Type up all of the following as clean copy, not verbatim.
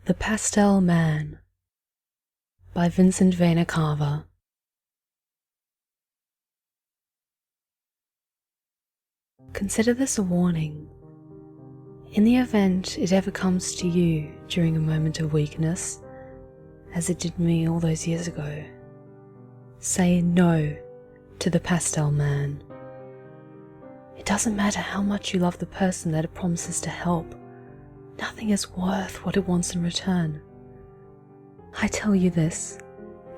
The Pastel Man by Vincent Vena Cava. Consider this a warning. In the event it ever comes to you during a moment of weakness, as it did me all those years ago, say no to the Pastel Man. It doesn't matter how much you love the person that it promises to help. Nothing is worth what it wants in return. I tell you this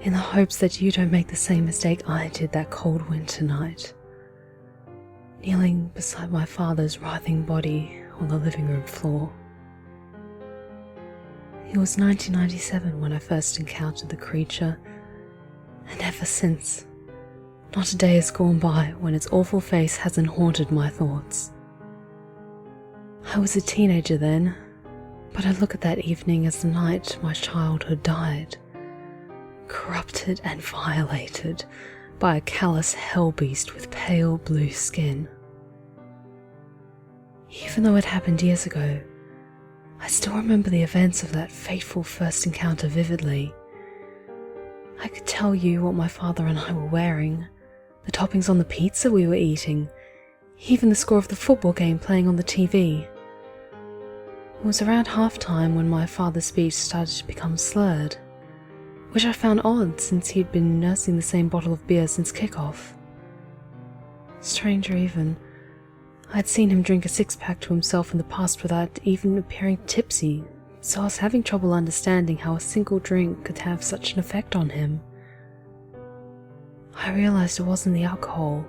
in the hopes that you don't make the same mistake I did that cold winter night, kneeling beside my father's writhing body on the living room floor. It was 1997 when I first encountered the creature, and ever since, not a day has gone by when its awful face hasn't haunted my thoughts. I was a teenager then, but I look at that evening as the night my childhood died, corrupted and violated by a callous hellbeast with pale blue skin. Even though it happened years ago, I still remember the events of that fateful first encounter vividly. I could tell you what my father and I were wearing, the toppings on the pizza we were eating, even the score of the football game playing on the TV. It was around half-time when my father's speech started to become slurred, which I found odd since he'd been nursing the same bottle of beer since kickoff. Stranger even, I'd seen him drink a six-pack to himself in the past without even appearing tipsy, so I was having trouble understanding how a single drink could have such an effect on him. I realized it wasn't the alcohol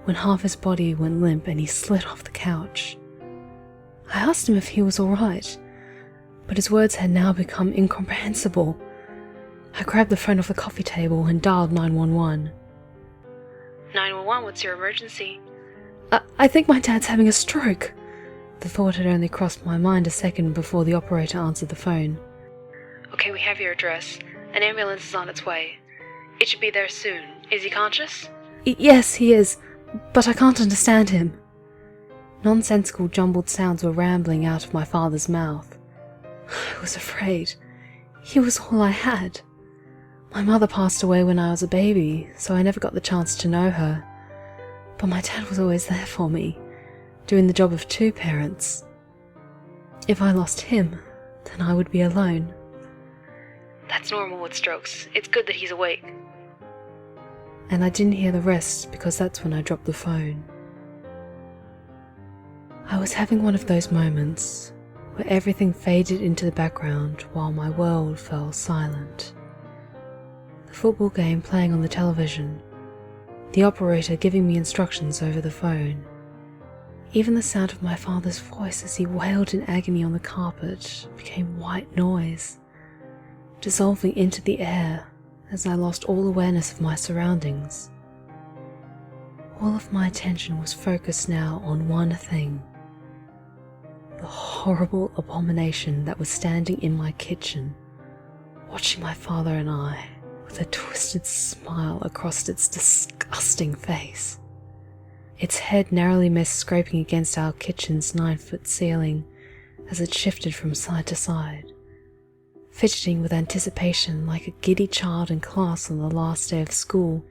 when half his body went limp and he slid off the couch. I asked him if he was alright, but his words had now become incomprehensible. I grabbed the phone off the coffee table and dialed 911. 911, what's your emergency? I think my dad's having a stroke. The thought had only crossed my mind a second before the operator answered the phone. Okay, we have your address. An ambulance is on its way. It should be there soon. Is he conscious? Yes, he is, but I can't understand him. Nonsensical jumbled sounds were rambling out of my father's mouth. I was afraid. He was all I had. My mother passed away when I was a baby, so I never got the chance to know her. But my dad was always there for me, doing the job of two parents. If I lost him, then I would be alone. That's normal with strokes. It's good that he's awake. And I didn't hear the rest because that's when I dropped the phone. I was having one of those moments where everything faded into the background while my world fell silent. The football game playing on the television, the operator giving me instructions over the phone, even the sound of my father's voice as he wailed in agony on the carpet became white noise, dissolving into the air as I lost all awareness of my surroundings. All of my attention was focused now on one thing: the horrible abomination that was standing in my kitchen, watching my father and I with a twisted smile across its disgusting face. Its head narrowly missed scraping against our kitchen's 9-foot ceiling as it shifted from side to side, fidgeting with anticipation like a giddy child in class on the last day of school,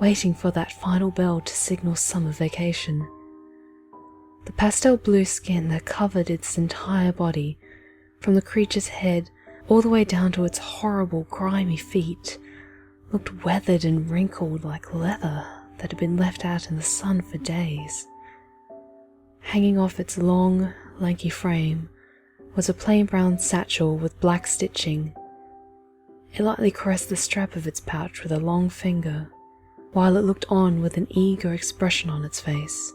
waiting for that final bell to signal summer vacation. The pastel blue skin that covered its entire body, from the creature's head all the way down to its horrible, grimy feet, looked weathered and wrinkled like leather that had been left out in the sun for days. Hanging off its long, lanky frame was a plain brown satchel with black stitching. It lightly caressed the strap of its pouch with a long finger, while it looked on with an eager expression on its face.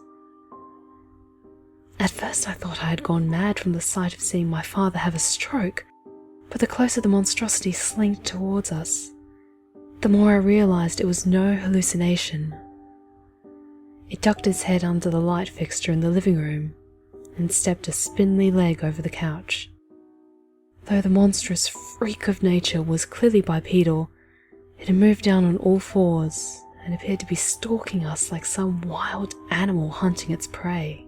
At first I thought I had gone mad from the sight of seeing my father have a stroke, but the closer the monstrosity slinked towards us, the more I realized it was no hallucination. It ducked its head under the light fixture in the living room and stepped a spindly leg over the couch. Though the monstrous freak of nature was clearly bipedal, it had moved down on all fours and appeared to be stalking us like some wild animal hunting its prey.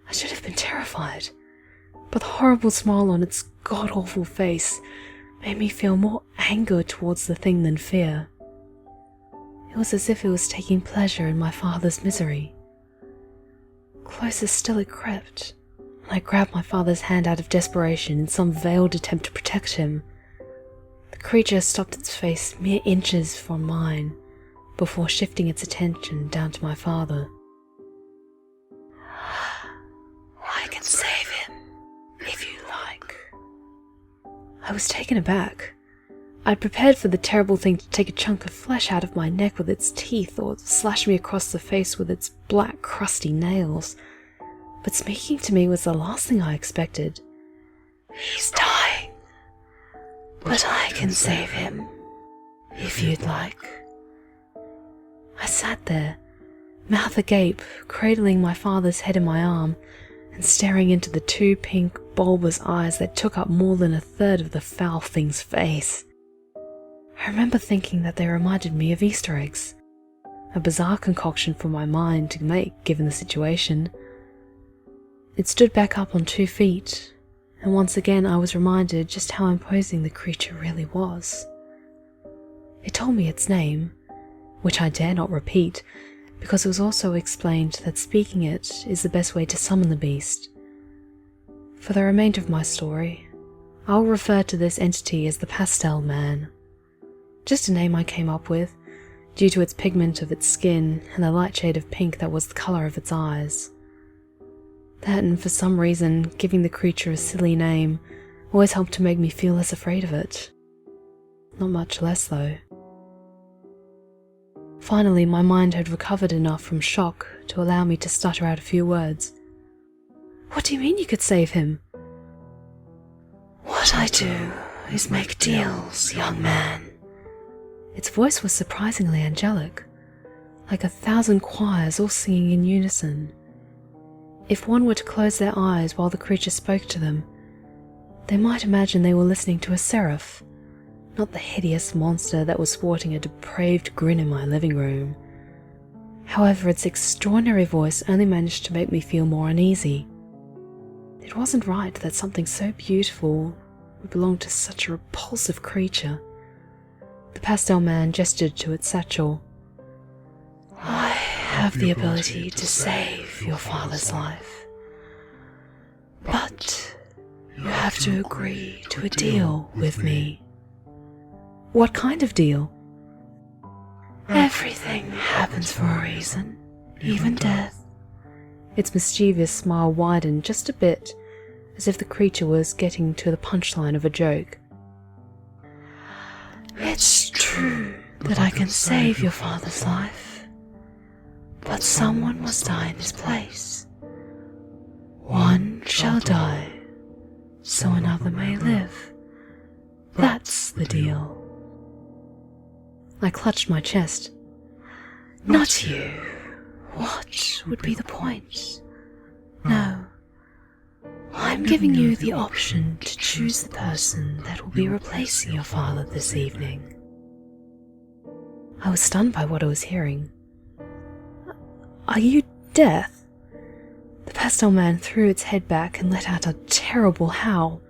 I should have been terrified, but the horrible smile on its god-awful face made me feel more anger towards the thing than fear. It was as if it was taking pleasure in my father's misery. Closer still it crept, and I grabbed my father's hand out of desperation in some veiled attempt to protect him. The creature stopped its face mere inches from mine, before shifting its attention down to my father. "I can save him, if you like." I was taken aback. I'd prepared for the terrible thing to take a chunk of flesh out of my neck with its teeth, or slash me across the face with its black, crusty nails. But speaking to me was the last thing I expected. "He's dying, but I can save him, if you'd like." I sat there, mouth agape, cradling my father's head in my arm, and staring into the two pink, bulbous eyes that took up more than a third of the foul thing's face. I remember thinking that they reminded me of Easter eggs, a bizarre concoction for my mind to make given the situation. It stood back up on 2 feet, and once again I was reminded just how imposing the creature really was. It told me its name, which I dare not repeat, because it was also explained that speaking it is the best way to summon the beast. For the remainder of my story, I'll refer to this entity as the Pastel Man. Just a name I came up with, due to its pigment of its skin and the light shade of pink that was the colour of its eyes. That, and for some reason, giving the creature a silly name always helped to make me feel less afraid of it. Not much less, though. Finally, my mind had recovered enough from shock to allow me to stutter out a few words. "What do you mean you could save him?" "What I do is make deals, young man." Its voice was surprisingly angelic, like 1,000 choirs all singing in unison. If one were to close their eyes while the creature spoke to them, they might imagine they were listening to a seraph, not the hideous monster that was sporting a depraved grin in my living room. However, its extraordinary voice only managed to make me feel more uneasy. It wasn't right that something so beautiful would belong to such a repulsive creature. The Pastel Man gestured to its satchel. "I have the ability to save your father's life, but you have to agree to a deal with me." "What kind of deal?" "Everything happens for a reason, even death." Its mischievous smile widened just a bit, as if the creature was getting to the punchline of a joke. "It's true that I can save your father's life, but someone must die in his place. One shall die, so another may live. That's the deal." I clutched my chest. "Not you. What would be the point? No. I'm giving you the option to choose the person that will be replacing your father this evening." I was stunned by what I was hearing. "Are you Death?" The Pastel Man threw its head back and let out a terrible howl.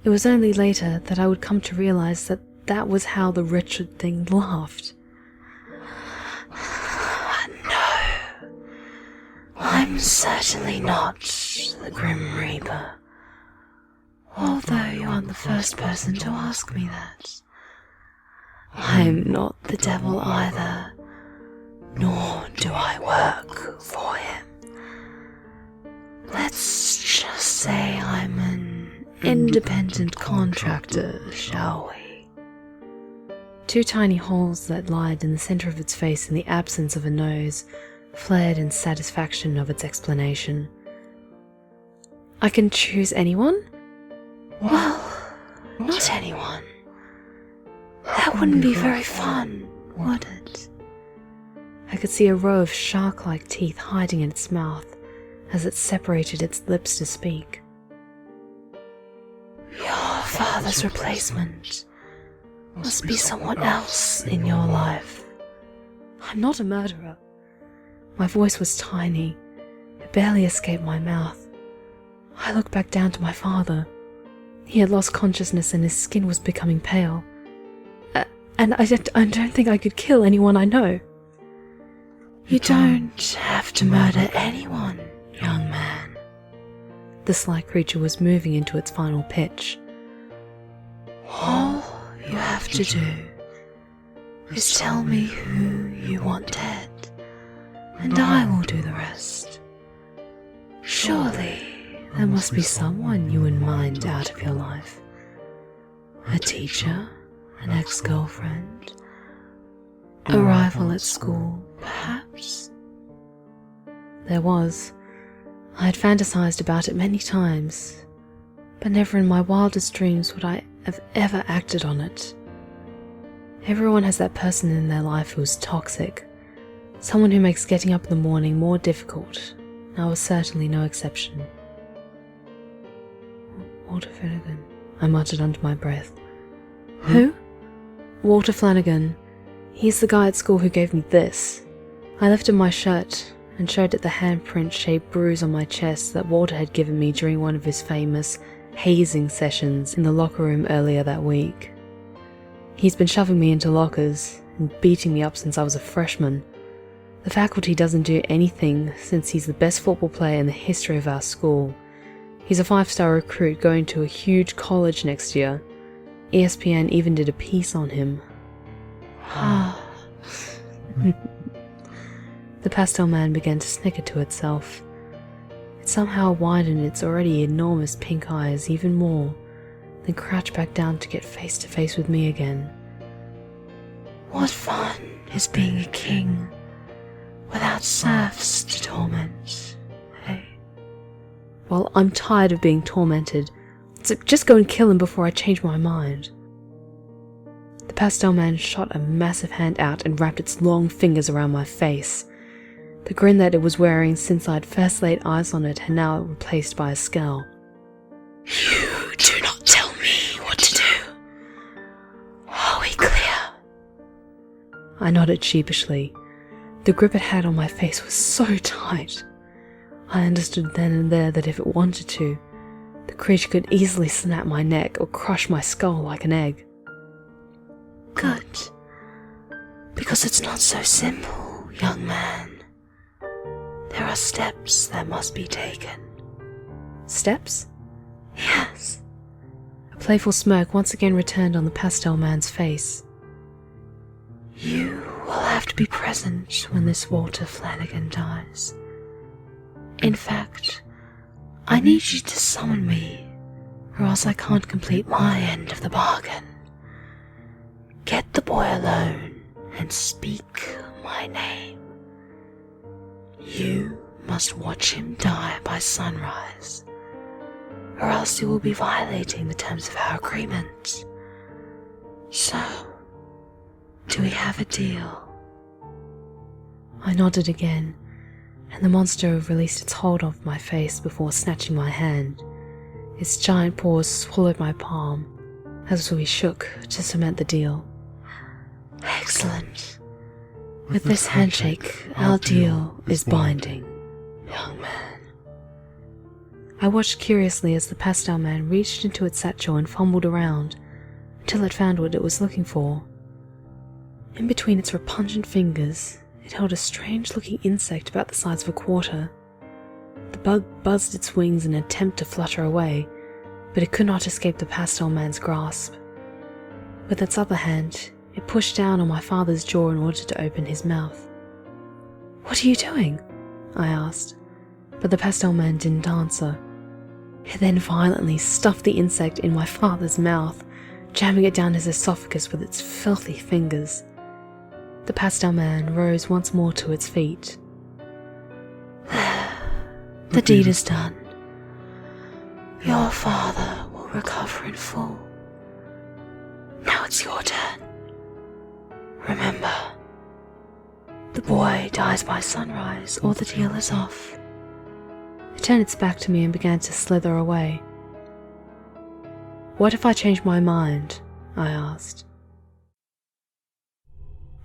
It was only later that I would come to realize that that was how the wretched thing laughed. "No, I'm certainly not the Grim Reaper, although you aren't the first person to ask me that. I'm not the devil either, nor do I work for him. Let's just say I'm an independent contractor, shall we?" 2 tiny holes that lied in the center of its face in the absence of a nose flared in satisfaction of its explanation. "I can choose anyone?" "Well, not anyone. That wouldn't be very fun, would it?" I could see a row of shark-like teeth hiding in its mouth as it separated its lips to speak. "Your father's replacement must be someone else in your life." "I'm not a murderer." My voice was tiny. It barely escaped my mouth. I looked back down to my father. He had lost consciousness and his skin was becoming pale. And I don't think I could kill anyone I know. You don't have to murder anyone, young man. The slight creature was moving into its final pitch. All you have to do is tell me who you want dead, and I will do the rest. Surely there must be someone you wouldn't mind out of your life. A teacher, an ex-girlfriend, a rival at school, perhaps? There was. I had fantasized about it many times, but never in my wildest dreams would I have ever acted on it. Everyone has that person in their life who is toxic, someone who makes getting up in the morning more difficult, and I was certainly no exception. Walter Flanagan, I muttered under my breath. Who? Walter Flanagan. He's the guy at school who gave me this. I lifted my shirt and showed it the handprint-shaped bruise on my chest that Walter had given me during one of his famous hazing sessions in the locker room earlier that week. He's been shoving me into lockers and beating me up since I was a freshman. The faculty doesn't do anything since he's the best football player in the history of our school. He's a 5-star recruit going to a huge college next year. ESPN even did a piece on him. The Pastel Man began to snicker to itself. It somehow widened its already enormous pink eyes even more, then crouched back down to get face to face with me again. What fun is being a king without serfs to torment, hey? Well, I'm tired of being tormented, so just go and kill him before I change my mind. The Pastel Man shot a massive hand out and wrapped its long fingers around my face. The grin that it was wearing since I'd first laid eyes on it had now replaced by a scowl. You do not tell me what to do. Are we clear? I nodded sheepishly. The grip it had on my face was so tight. I understood then and there that if it wanted to, the creature could easily snap my neck or crush my skull like an egg. Good. Because it's not so simple, young man. There are steps that must be taken. Steps? Yes. A playful smirk once again returned on the Pastel Man's face. You will have to be present when this Walter Flanagan dies. In fact, I need you to summon me, or else I can't complete my end of the bargain. Get the boy alone and speak my name. You must watch him die by sunrise, or else you will be violating the terms of our agreement. So, do we have a deal? I nodded again, and the monster released its hold off my face before snatching my hand. Its giant paws swallowed my palm as we shook to cement the deal. Excellent. With this handshake, our deal is binding, young man. I watched curiously as the Pastel Man reached into its satchel and fumbled around until it found what it was looking for. In between its repugnant fingers, it held a strange-looking insect about the size of a quarter. The bug buzzed its wings in an attempt to flutter away, but it could not escape the Pastel Man's grasp. With its other hand, it pushed down on my father's jaw in order to open his mouth. "What are you doing?" I asked, but the Pastel Man didn't answer. It then violently stuffed the insect in my father's mouth, jamming it down his esophagus with its filthy fingers. The Pastel Man rose once more to its feet. The deed is done. Your father will recover in full. Now it's your turn. Remember, the boy dies by sunrise or the deal is off. It turned its back to me and began to slither away. "What if I change my mind?" I asked.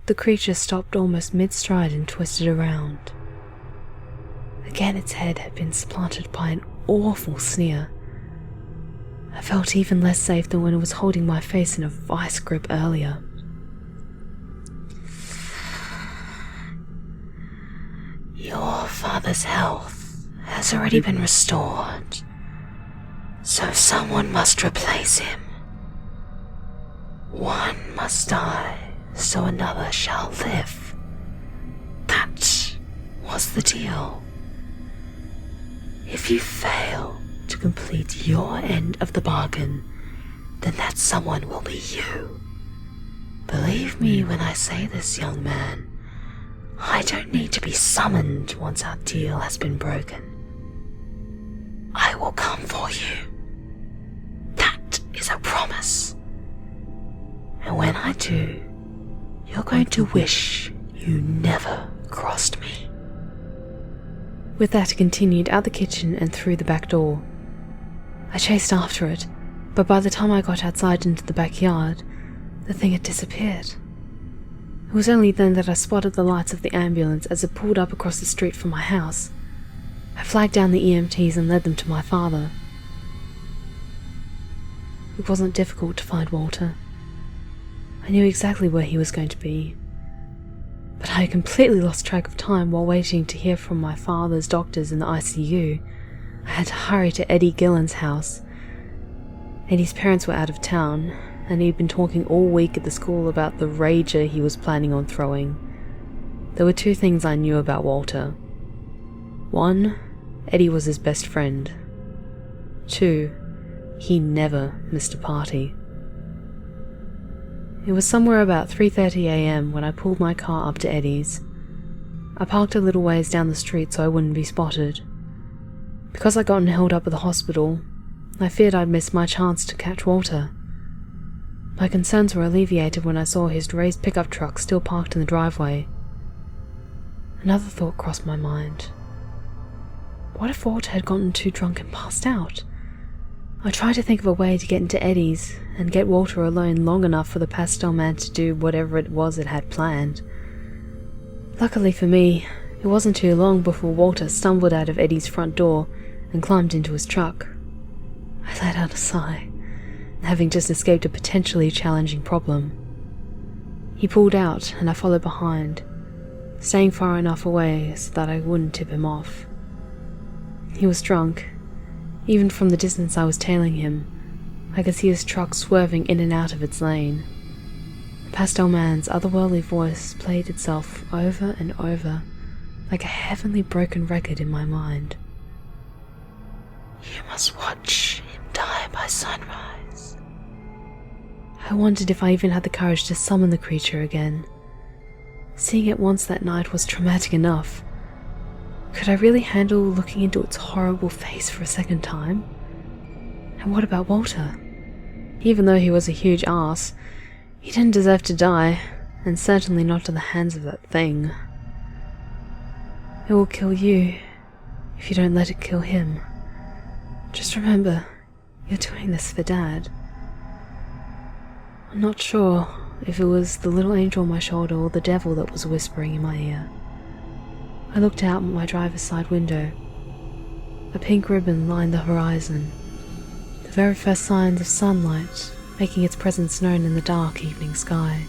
The creature stopped almost mid-stride and twisted around. Again its head had been supplanted by an awful sneer. I felt even less safe than when it was holding my face in a vice grip earlier. Your father's health has already been restored, so someone must replace him. One must die, so another shall live. That was the deal. If you fail to complete your end of the bargain, then that someone will be you. Believe me when I say this, young man. I don't need to be summoned once our deal has been broken. I will come for you. That is a promise. And when I do, you're going to wish you never crossed me. With that, it continued out the kitchen and through the back door. I chased after it, but by the time I got outside into the backyard, the thing had disappeared. It was only then that I spotted the lights of the ambulance as it pulled up across the street from my house. I flagged down the EMTs and led them to my father. It wasn't difficult to find Walter. I knew exactly where he was going to be, but I had completely lost track of time while waiting to hear from my father's doctors in the ICU. I had to hurry to Eddie Gillen's house. Eddie's parents were out of town, and he'd been talking all week at the school about the rager he was planning on throwing. There were two things I knew about Walter. One, Eddie was his best friend. Two, he never missed a party. It was somewhere about 3:30 a.m. when I pulled my car up to Eddie's. I parked a little ways down the street so I wouldn't be spotted. Because I'd gotten held up at the hospital, I feared I'd miss my chance to catch Walter. My concerns were alleviated when I saw his raised pickup truck still parked in the driveway. Another thought crossed my mind. What if Walter had gotten too drunk and passed out? I tried to think of a way to get into Eddie's and get Walter alone long enough for the Pastel Man to do whatever it was it had planned. Luckily for me, it wasn't too long before Walter stumbled out of Eddie's front door and climbed into his truck. I let out a sigh, having just escaped a potentially challenging problem. He pulled out and I followed behind, staying far enough away so that I wouldn't tip him off. He was drunk. Even from the distance I was tailing him, I could see his truck swerving in and out of its lane. The Pastel Man's otherworldly voice played itself over and over, like a heavenly broken record in my mind. You must watch him die by sunrise. I wondered if I even had the courage to summon the creature again. Seeing it once that night was traumatic enough. Could I really handle looking into its horrible face for a second time? And what about Walter? Even though he was a huge ass, he didn't deserve to die, and certainly not at the hands of that thing. It will kill you if you don't let it kill him. Just remember, you're doing this for Dad. I'm not sure if it was the little angel on my shoulder or the devil that was whispering in my ear. I looked out my driver's side window. A pink ribbon lined the horizon, the very first signs of sunlight making its presence known in the dark evening sky.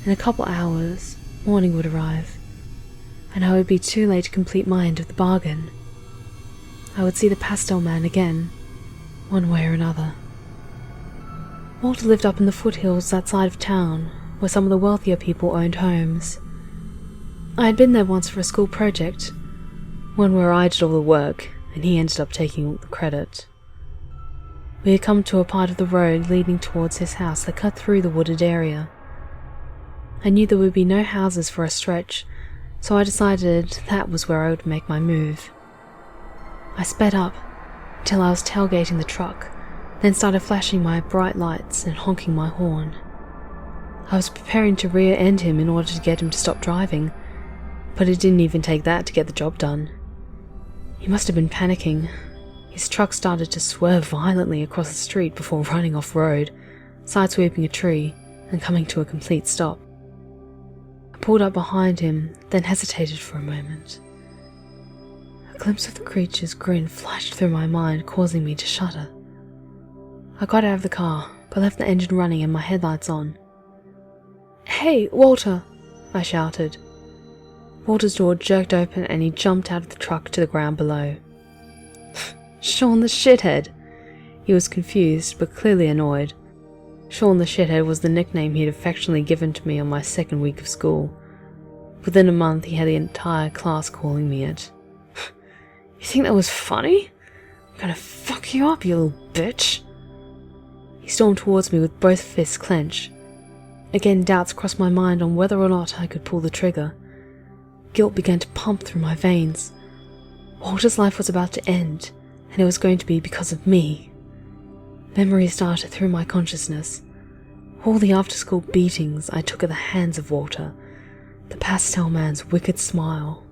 In a couple hours, morning would arrive, and I would be too late to complete my end of the bargain. I would see the Pastel Man again, one way or another. Walter lived up in the foothills that side of town, where some of the wealthier people owned homes. I had been there once for a school project, one where I did all the work, and he ended up taking all the credit. We had come to a part of the road leading towards his house that cut through the wooded area. I knew there would be no houses for a stretch, so I decided that was where I would make my move. I sped up until I was tailgating the truck, then started flashing my bright lights and honking my horn. I was preparing to rear-end him in order to get him to stop driving, but it didn't even take that to get the job done. He must have been panicking. His truck started to swerve violently across the street before running off-road, sidesweeping a tree and coming to a complete stop. I pulled up behind him, then hesitated for a moment. A glimpse of the creature's grin flashed through my mind, causing me to shudder. I got out of the car, but left the engine running and my headlights on. "Hey, Walter!" I shouted. Walter's door jerked open and he jumped out of the truck to the ground below. Sean the shithead! He was confused, but clearly annoyed. Sean the shithead was the nickname he'd affectionately given to me on my second week of school. Within a month, he had the entire class calling me it. "You think that was funny? I'm gonna fuck you up, you little bitch!" He stormed towards me with both fists clenched. Again, doubts crossed my mind on whether or not I could pull the trigger. Guilt began to pump through my veins. Walter's life was about to end, and it was going to be because of me. Memories darted through my consciousness. All the after-school beatings I took at the hands of Walter, the Pastel Man's wicked smile,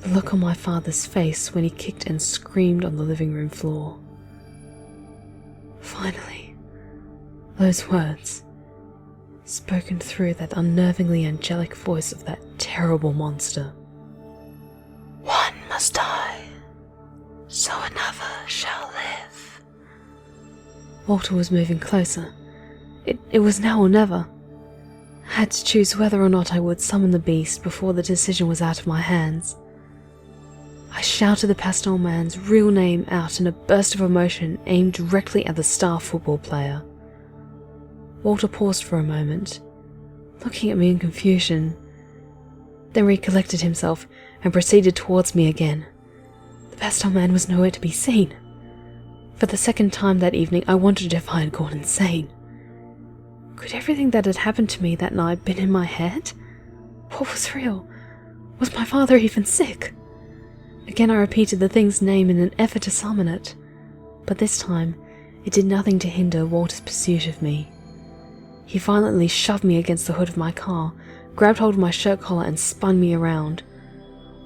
the look on my father's face when he kicked and screamed on the living room floor. Finally, those words, spoken through that unnervingly angelic voice of that terrible monster. "One must die, so another shall live." Walter was moving closer. It was now or never. I had to choose whether or not I would summon the beast before the decision was out of my hands. I shouted the Pastel Man's real name out in a burst of emotion aimed directly at the star football player. Walter paused for a moment, looking at me in confusion, then recollected himself and proceeded towards me again. The Pastel Man was nowhere to be seen. For the second time that evening, I wondered if I had gone insane. Could everything that had happened to me that night been in my head? What was real? Was my father even sick? Again I repeated the thing's name in an effort to summon it, but this time it did nothing to hinder Walter's pursuit of me. He violently shoved me against the hood of my car, grabbed hold of my shirt collar and spun me around.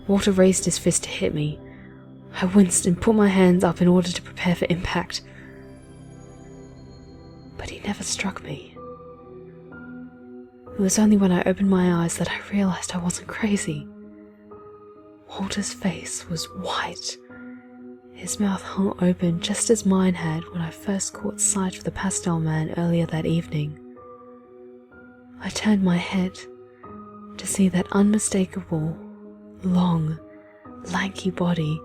Walter raised his fist to hit me. I winced and put my hands up in order to prepare for impact. But he never struck me. It was only when I opened my eyes that I realized I wasn't crazy. Walter's face was white. His mouth hung open just as mine had when I first caught sight of the Pastel Man earlier that evening. I turned my head to see that unmistakable, long, lanky body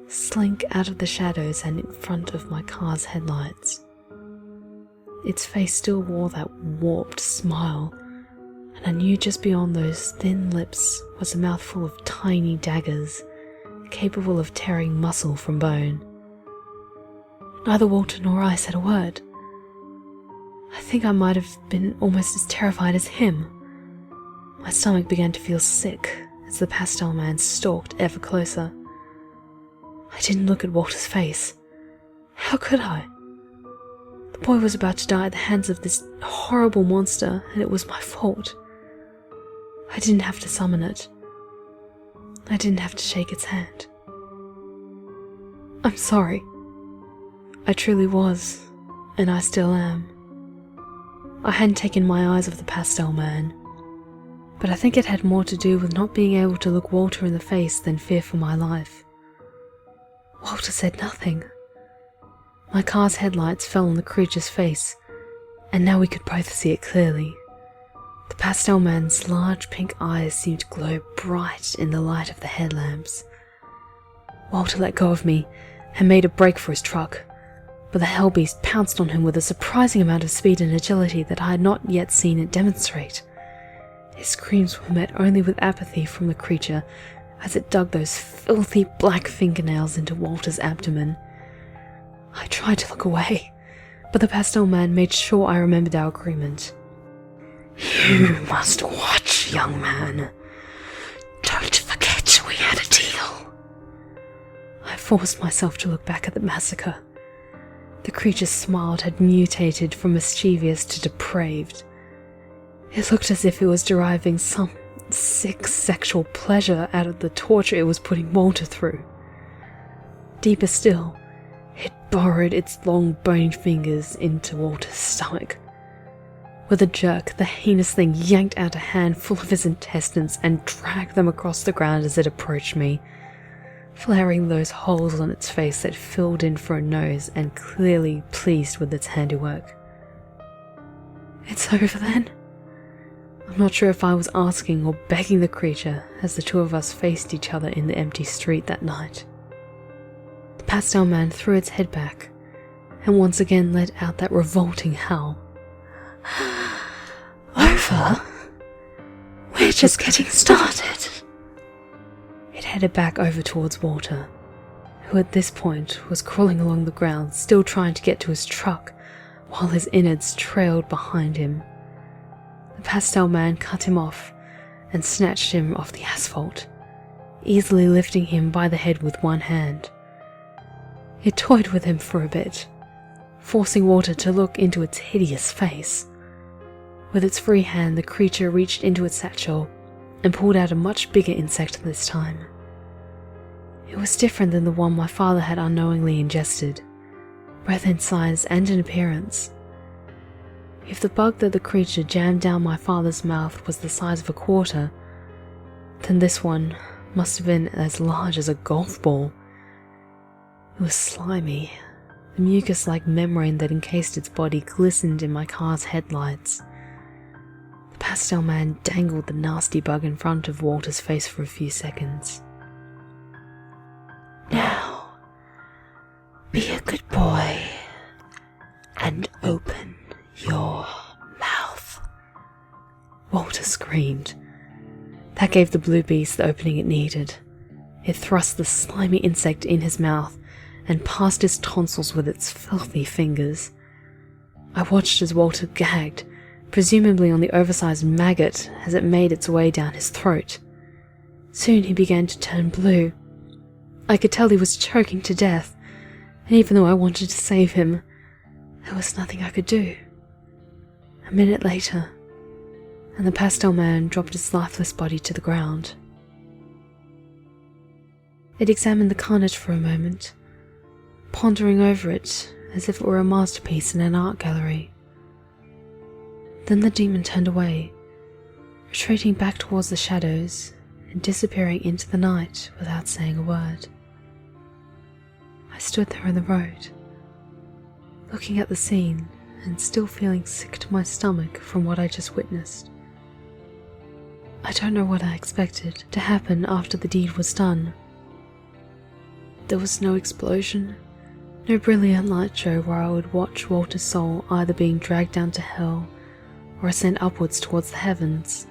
slink out of the shadows and in front of my car's headlights. Its face still wore that warped smile, and I knew just beyond those thin lips was a mouthful of tiny daggers, capable of tearing muscle from bone. Neither Walter nor I said a word. I think I might have been almost as terrified as him. My stomach began to feel sick as the Pastel Man stalked ever closer. I didn't look at Walter's face. How could I? The boy was about to die at the hands of this horrible monster, and it was my fault. I didn't have to summon it. I didn't have to shake its hand. I'm sorry. I truly was, and I still am. I hadn't taken my eyes off the Pastel Man, but I think it had more to do with not being able to look Walter in the face than fear for my life. Walter said nothing. My car's headlights fell on the creature's face, and now we could both see it clearly. The Pastel Man's large pink eyes seemed to glow bright in the light of the headlamps. Walter let go of me and made a break for his truck, but the hellbeast pounced on him with a surprising amount of speed and agility that I had not yet seen it demonstrate. His screams were met only with apathy from the creature as it dug those filthy black fingernails into Walter's abdomen. I tried to look away, but the Pastel Man made sure I remembered our agreement. "You must watch, young man. Don't forget we had a deal." I forced myself to look back at the massacre. The creature's smile had mutated from mischievous to depraved. It looked as if it was deriving some sick sexual pleasure out of the torture it was putting Walter through. Deeper still, it burrowed its long bony fingers into Walter's stomach. With a jerk, the heinous thing yanked out a handful of his intestines and dragged them across the ground as it approached me. flaring those holes on its face that filled in for a nose and clearly pleased with its handiwork. "It's over then?" I'm not sure if I was asking or begging the creature as the two of us faced each other in the empty street that night. The Pastel Man threw its head back and once again let out that revolting howl. "Over? We're just getting started." It headed back over towards Walter, who at this point was crawling along the ground, still trying to get to his truck, while his innards trailed behind him. The Pastel Man cut him off and snatched him off the asphalt, easily lifting him by the head with one hand. It toyed with him for a bit, forcing Walter to look into its hideous face. With its free hand, the creature reached into its satchel and pulled out a much bigger insect this time. It was different than the one my father had unknowingly ingested, both in size and in appearance. If the bug that the creature jammed down my father's mouth was the size of a quarter, then this one must have been as large as a golf ball. It was slimy. The mucus-like membrane that encased its body glistened in my car's headlights. The Pastel Man dangled the nasty bug in front of Walter's face for a few seconds. "Now, be a good boy and open your mouth." Walter screamed. That gave the blue beast the opening it needed. It thrust the slimy insect in his mouth and past his tonsils with its filthy fingers. I watched as Walter gagged, presumably on the oversized maggot, as it made its way down his throat. Soon he began to turn blue. I could tell he was choking to death, and even though I wanted to save him, there was nothing I could do. A minute later, and the Pastel Man dropped its lifeless body to the ground. It examined the carnage for a moment, pondering over it as if it were a masterpiece in an art gallery. Then the demon turned away, retreating back towards the shadows and disappearing into the night without saying a word. I stood there in the road, looking at the scene and still feeling sick to my stomach from what I just witnessed. I don't know what I expected to happen after the deed was done. There was no explosion, no brilliant light show where I would watch Walter's soul either being dragged down to hell or ascend upwards towards the heavens.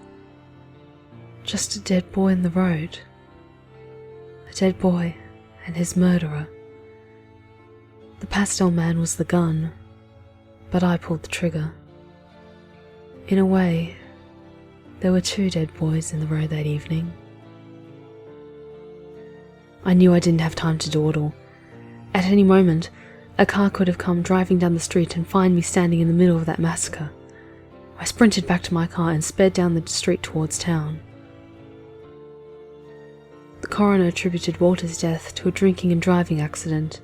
Just a dead boy in the road. A dead boy and his murderer. The Pastel Man was the gun, but I pulled the trigger. In a way, there were two dead boys in the road that evening. I knew I didn't have time to dawdle. At any moment, a car could have come driving down the street and find me standing in the middle of that massacre. I sprinted back to my car and sped down the street towards town. The coroner attributed Walter's death to a drinking and driving accident,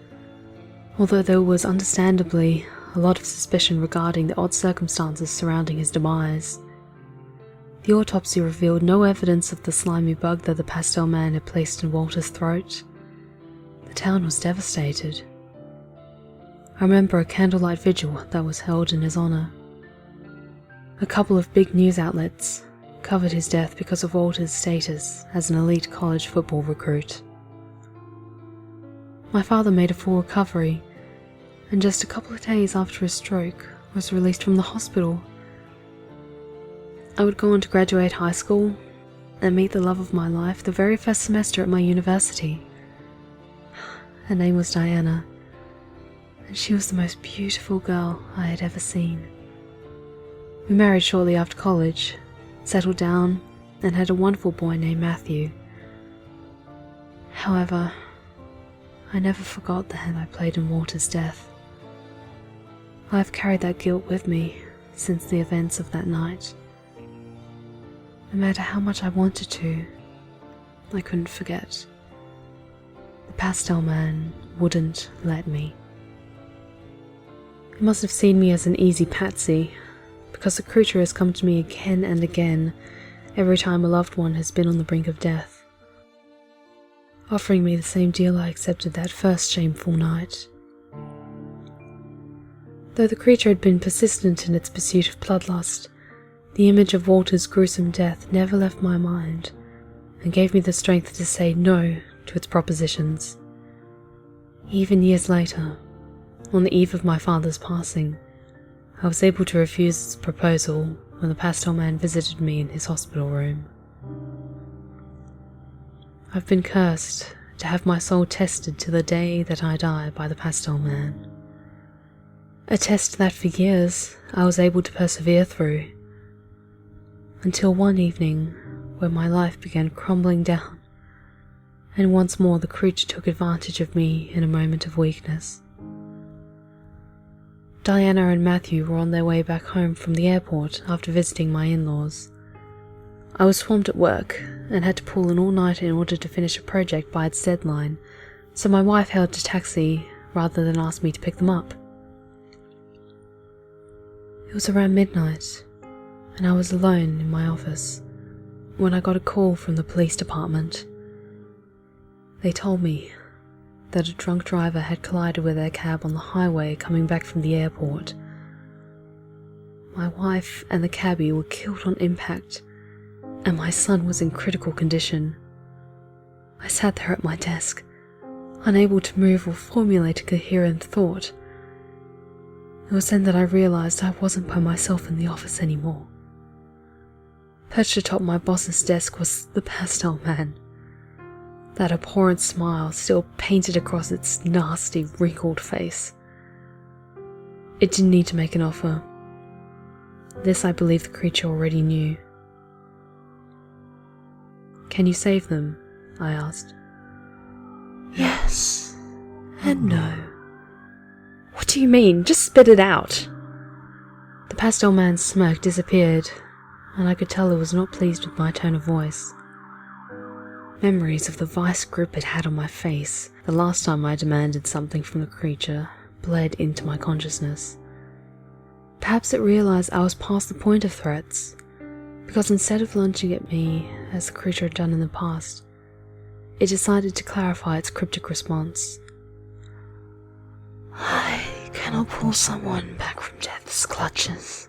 although there was understandably a lot of suspicion regarding the odd circumstances surrounding his demise. The autopsy revealed no evidence of the slimy bug that the Pastel Man had placed in Walter's throat. The town was devastated. I remember a candlelight vigil that was held in his honor. A couple of big news outlets covered his death because of Walter's status as an elite college football recruit. My father made a full recovery, and just a couple of days after his stroke was released from the hospital. I would go on to graduate high school and meet the love of my life the very first semester at my university. Her name was Diana, and she was the most beautiful girl I had ever seen. We married shortly after college, settled down, and had a wonderful boy named Matthew. However, I never forgot the hand I played in Walter's death. I've carried that guilt with me since the events of that night. No matter how much I wanted to, I couldn't forget. The Pastel Man wouldn't let me. He must have seen me as an easy patsy, because the creature has come to me again and again every time a loved one has been on the brink of death. offering me the same deal I accepted that first shameful night. Though the creature had been persistent in its pursuit of bloodlust, the image of Walter's gruesome death never left my mind and gave me the strength to say no to its propositions. Even years later, on the eve of my father's passing, I was able to refuse its proposal when the Pastel Man visited me in his hospital room. I've been cursed to have my soul tested to the day that I die by the Pastel Man. A test that for years I was able to persevere through, until one evening when my life began crumbling down, and once more the creature took advantage of me in a moment of weakness. Diana and Matthew were on their way back home from the airport after visiting my in-laws. I was swamped at work and had to pull an all-nighter in order to finish a project by its deadline, so my wife hailed a taxi rather than ask me to pick them up. It was around midnight, and I was alone in my office when I got a call from the police department. They told me that a drunk driver had collided with their cab on the highway coming back from the airport. My wife and the cabbie were killed on impact, and my son was in critical condition. I sat there at my desk, unable to move or formulate a coherent thought. It was then that I realized I wasn't by myself in the office anymore. Perched atop my boss's desk was the Pastel Man. That abhorrent smile still painted across its nasty, wrinkled face. It didn't need to make an offer. This I believe the creature already knew. "Can you save them?" I asked. Yes and no. "What do you mean? Just spit it out." The Pastel Man's smirk disappeared, and I could tell it was not pleased with my tone of voice. Memories of the vice grip it had on my face the last time I demanded something from the creature bled into my consciousness. Perhaps it realized I was past the point of threats, because instead of lunging at me as the creature had done in the past, it decided to clarify its cryptic response. I cannot pull someone back from death's clutches.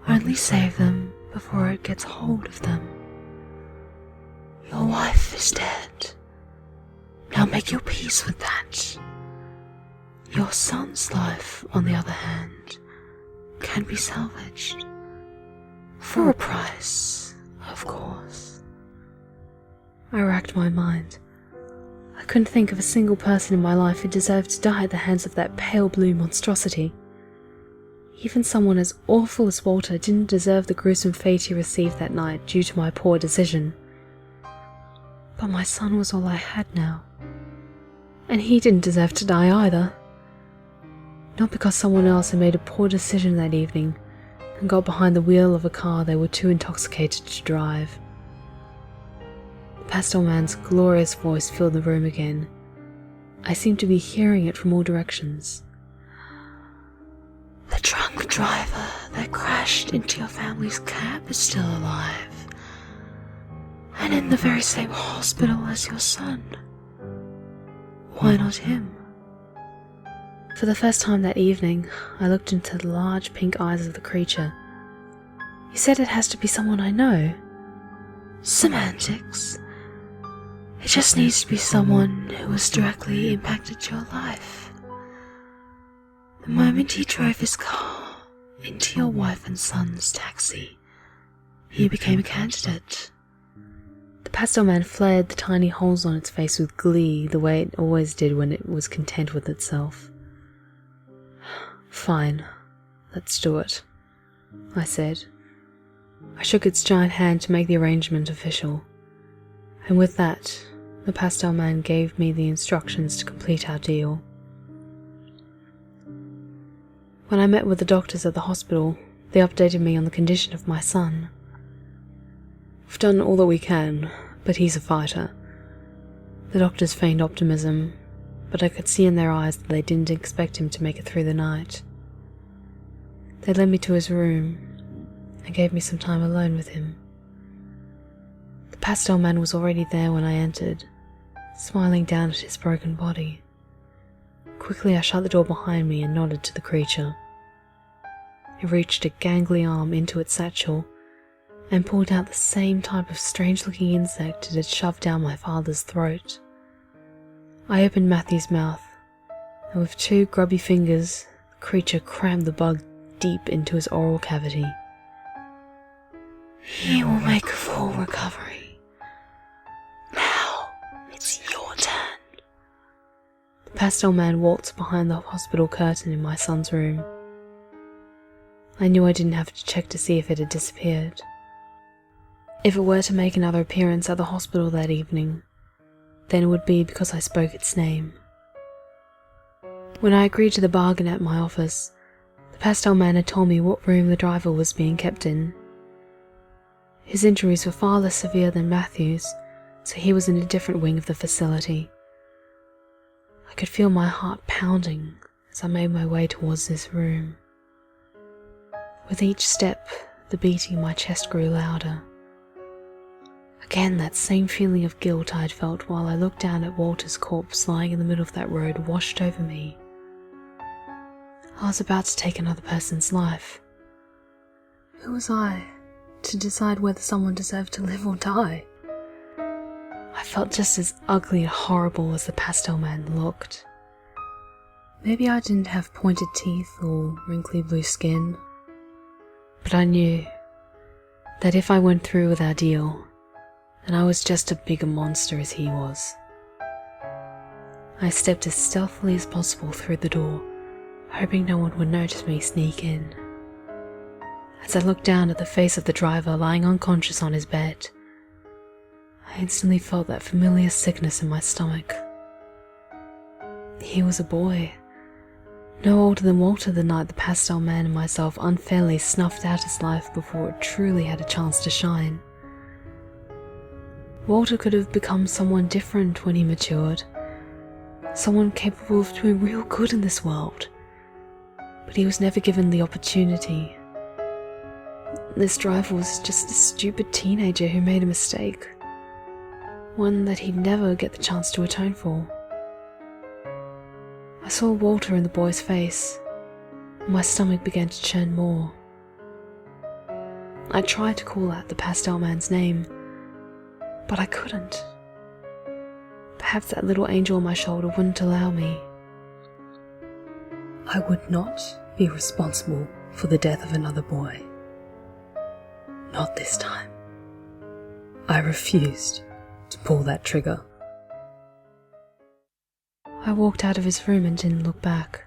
Only save them before it gets hold of them. Your wife is dead. Now make your peace with that. Your son's life, on the other hand, can be salvaged. For a price, of course. I racked my mind. I couldn't think of a single person in my life who deserved to die at the hands of that pale blue monstrosity. Even someone as awful as Walter didn't deserve the gruesome fate he received that night due to my poor decision. But my son was all I had now, and he didn't deserve to die either. Not because someone else had made a poor decision that evening and got behind the wheel of a car they were too intoxicated to drive. The Pastel Man's glorious voice filled the room again. I seemed to be hearing it from all directions. The drunk driver that crashed into your family's cab is still alive, and in the very same hospital as your son. Why not him? For the first time that evening, I looked into the large pink eyes of the creature. "You said it has to be someone I know." Semantics. It just needs to be someone who has directly impacted your life. The moment he drove his car into your wife and son's taxi, you became a candidate. The Pastel Man flared the tiny holes on its face with glee, the way it always did when it was content with itself. "Fine, let's do it," I said. I shook its giant hand to make the arrangement official, and with that, the Pastel Man gave me the instructions to complete our deal. When I met with the doctors at the hospital, they updated me on the condition of my son. "We've done all that we can, but he's a fighter." The doctors feigned optimism, but I could see in their eyes that they didn't expect him to make it through the night. They led me to his room and gave me some time alone with him. The Pastel Man was already there when I entered, smiling down at his broken body. Quickly I shut the door behind me and nodded to the creature. It reached a gangly arm into its satchel and pulled out the same type of strange-looking insect it had shoved down my father's throat. I opened Matthew's mouth, and with 2 grubby fingers, the creature crammed the bug deep into his oral cavity. He will make a full recovery. Now, it's your turn. The Pastel Man waltzed behind the hospital curtain in my son's room. I knew I didn't have to check to see if it had disappeared. If it were to make another appearance at the hospital that evening, then it would be because I spoke its name. When I agreed to the bargain at my office, the Pastel Man had told me what room the driver was being kept in. His injuries were far less severe than Matthew's, so he was in a different wing of the facility. I could feel my heart pounding as I made my way towards this room. With each step, the beating in my chest grew louder. Again, that same feeling of guilt I had felt while I looked down at Walter's corpse lying in the middle of that road washed over me. I was about to take another person's life. Who was I to decide whether someone deserved to live or die? I felt just as ugly and horrible as the Pastel Man looked. Maybe I didn't have pointed teeth or wrinkly blue skin, but I knew that if I went through with our deal, then I was just as big a monster as he was. I stepped as stealthily as possible through the door, hoping no one would notice me sneak in. As I looked down at the face of the driver lying unconscious on his bed, I instantly felt that familiar sickness in my stomach. He was a boy, no older than Walter the night the Pastel Man and myself unfairly snuffed out his life before it truly had a chance to shine. Walter could have become someone different when he matured, someone capable of doing real good in this world, but he was never given the opportunity. This driver was just a stupid teenager who made a mistake, one that he'd never get the chance to atone for. I saw Walter in the boy's face, and my stomach began to churn more. I tried to call out the Pastel Man's name, but I couldn't. Perhaps that little angel on my shoulder wouldn't allow me. I would not be responsible for the death of another boy. Not this time. I refused to pull that trigger. I walked out of his room and didn't look back.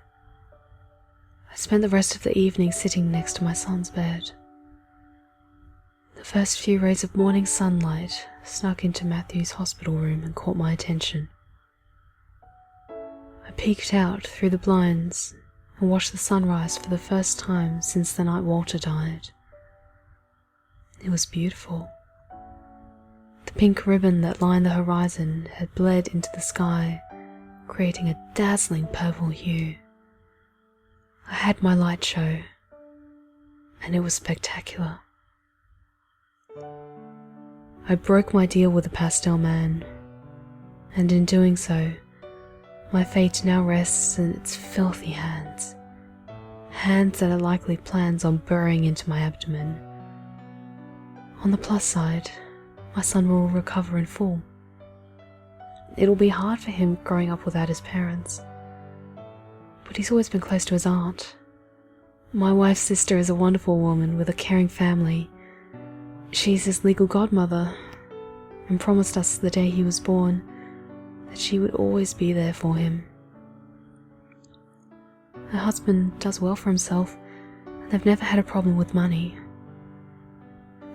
I spent the rest of the evening sitting next to my son's bed. The first few rays of morning sunlight snuck into Matthew's hospital room and caught my attention. I peeked out through the blinds and watched the sunrise for the first time since the night Walter died. It was beautiful. The pink ribbon that lined the horizon had bled into the sky, creating a dazzling purple hue. I had my light show, and it was spectacular. I broke my deal with the Pastel Man, and in doing so, my fate now rests in its filthy hands. Hands that are likely plans on burrowing into my abdomen. On the plus side, my son will recover in full. It'll be hard for him growing up without his parents, but he's always been close to his aunt. My wife's sister is a wonderful woman with a caring family. She's his legal godmother and promised us the day he was born that she would always be there for him. Her husband does well for himself, and they've never had a problem with money.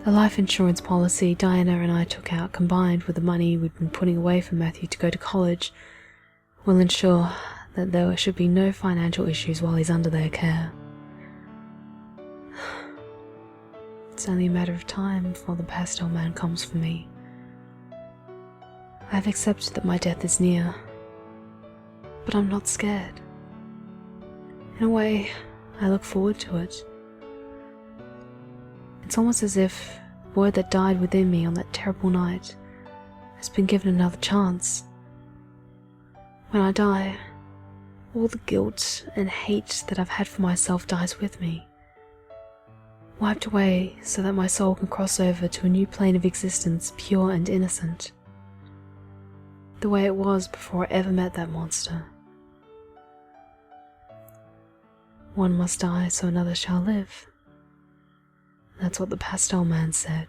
The life insurance policy Diana and I took out, combined with the money we'd been putting away for Matthew to go to college, will ensure that there should be no financial issues while he's under their care. It's only a matter of time before the Pastel Man comes for me. I've accepted that my death is near, but I'm not scared. In a way, I look forward to it. It's almost as if the boy that died within me on that terrible night has been given another chance, When I die, all the guilt and hate that I've had for myself dies with me, wiped away so that my soul can cross over to a new plane of existence, pure and innocent, the way it was before I ever met that monster. One must die so another shall live. That's what the Pastel Man said.